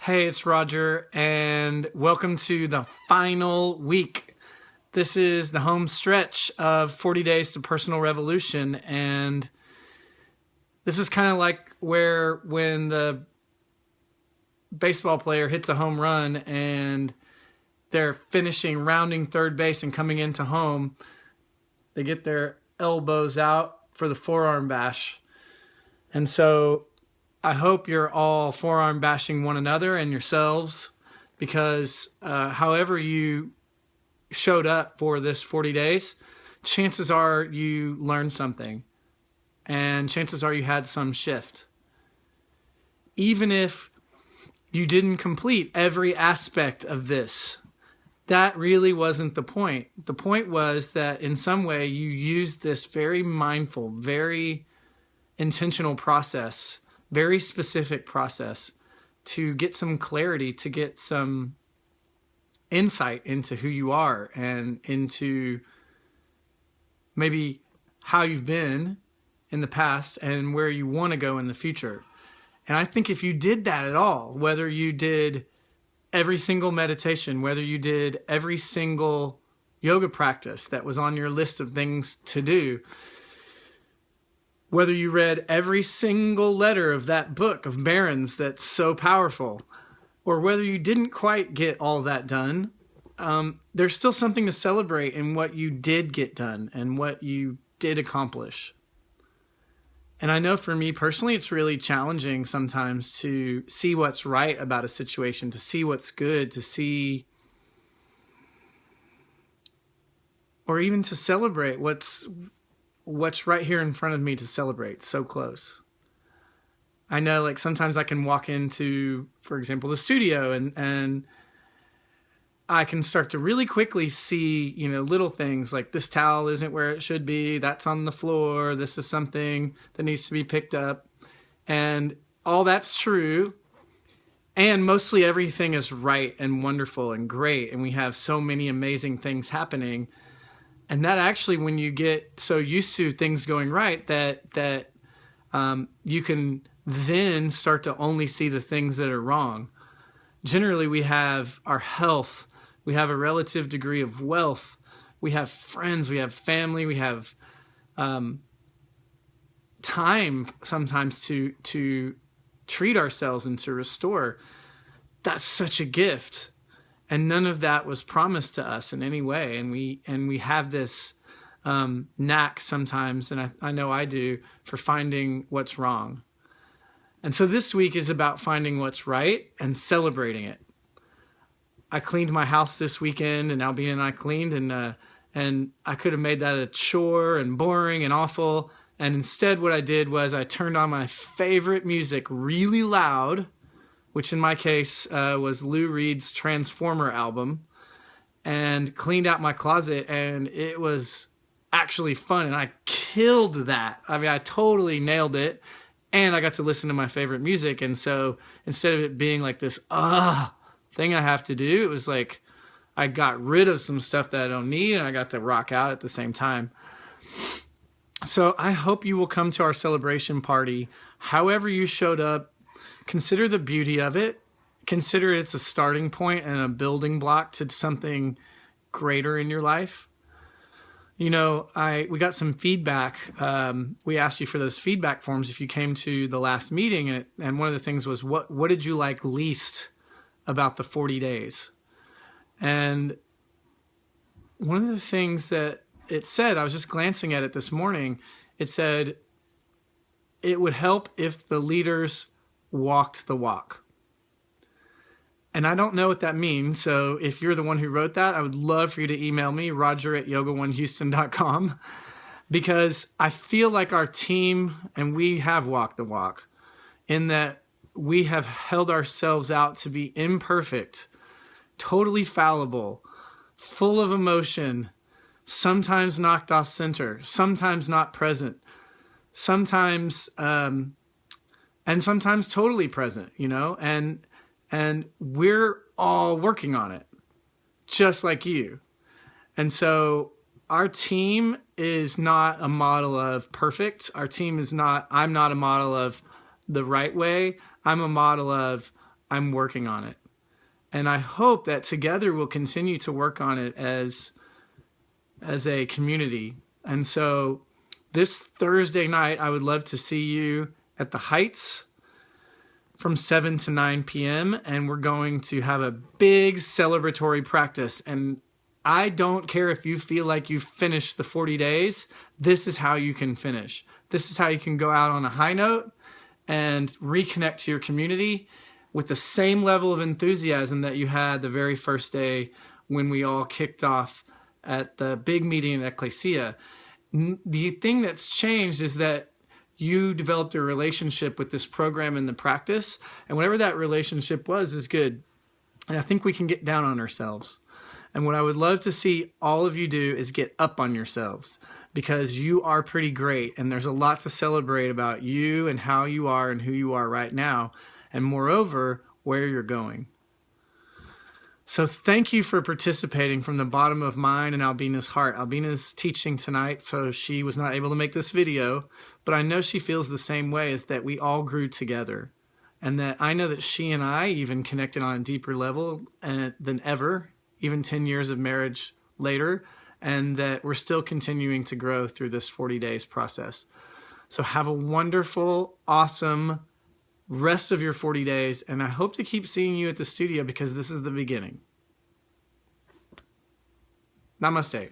Hey, it's Roger, and welcome to the final week. This is the home stretch of 40 Days to Personal Revolution, and this is kind of like when the baseball player hits a home run and they're rounding third base and coming into home, they get their elbows out for the forearm bash. And so I hope you're all forearm bashing one another and yourselves, because however you showed up for this 40 days, chances are you learned something, and chances are you had some shift. Even if you didn't complete every aspect of this, that really wasn't the point. The point was that in some way you used this very mindful, very intentional process, very specific process to get some clarity, to get some insight into who you are and into maybe how you've been in the past and where you want to go in the future. And I think if you did that at all, whether you did every single meditation, whether you did every single yoga practice that was on your list of things to do, whether you read every single letter of that book of Barron's that's so powerful, or whether you didn't quite get all that done, there's still something to celebrate in what you did get done and what you did accomplish. And I know for me personally, it's really challenging sometimes to see what's right about a situation, to see what's good, to see, or even to celebrate what's right here in front of me, to celebrate so close. I know, like, sometimes I can walk into, for example, the studio and I can start to really quickly see, little things like this towel isn't where it should be. That's on the floor. This is something that needs to be picked up. And all that's true. And mostly everything is right and wonderful and great. And we have so many amazing things happening. And that actually, when you get so used to things going right, that you can then start to only see the things that are wrong. Generally, we have our health, we have a relative degree of wealth, we have friends, we have family, we have time sometimes to treat ourselves and to restore. That's such a gift. And none of that was promised to us in any way. And we have this knack sometimes, and I know I do, for finding what's wrong. And so this week is about finding what's right and celebrating it. I cleaned my house this weekend, and Albina and I cleaned, and I could have made that a chore and boring and awful. And instead what I did was I turned on my favorite music really loud, which in my case was Lou Reed's Transformer album, and cleaned out my closet, and it was actually fun, and I killed that. I mean, I totally nailed it, and I got to listen to my favorite music. And so instead of it being like this thing I have to do, it was like I got rid of some stuff that I don't need, and I got to rock out at the same time. So I hope you will come to our celebration party however you showed up. Consider the beauty of it. Consider it's a starting point and a building block to something greater in your life. We got some feedback. We asked you for those feedback forms if you came to the last meeting, and one of the things was, what did you like least about the 40 days? And one of the things that it said, I was just glancing at it this morning, it said it would help if the leaders walked the walk. And I don't know what that means. So if you're the one who wrote that, I would love for you to email me, roger@yogaonehouston.com, because I feel like our team, and we have walked the walk, in that we have held ourselves out to be imperfect, totally fallible, full of emotion, sometimes knocked off center, sometimes not present, sometimes and sometimes totally present, and we're all working on it, just like you. And so our team is not a model of perfect. I'm not a model of the right way. I'm a model of I'm working on it. And I hope that together we'll continue to work on it as a community. And so this Thursday night, I would love to see you at the Heights from 7 to 9 p.m. And we're going to have a big celebratory practice. And I don't care if you feel like you've finished the 40 days. This is how you can finish. This is how you can go out on a high note and reconnect to your community with the same level of enthusiasm that you had the very first day when we all kicked off at the big meeting in Ecclesia. The thing that's changed is that you developed a relationship with this program and the practice, and whatever that relationship was is good. And I think we can get down on ourselves. And what I would love to see all of you do is get up on yourselves, because you are pretty great, and there's a lot to celebrate about you and how you are and who you are right now, and moreover, where you're going. So thank you for participating from the bottom of mine and Albina's heart. Albina's teaching tonight, so she was not able to make this video, but I know she feels the same way, is that we all grew together, and that I know that she and I even connected on a deeper level than ever, even 10 years of marriage later, and that we're still continuing to grow through this 40 days process. So have a wonderful, awesome rest of your 40 days, and I hope to keep seeing you at the studio, because this is the beginning. Namaste.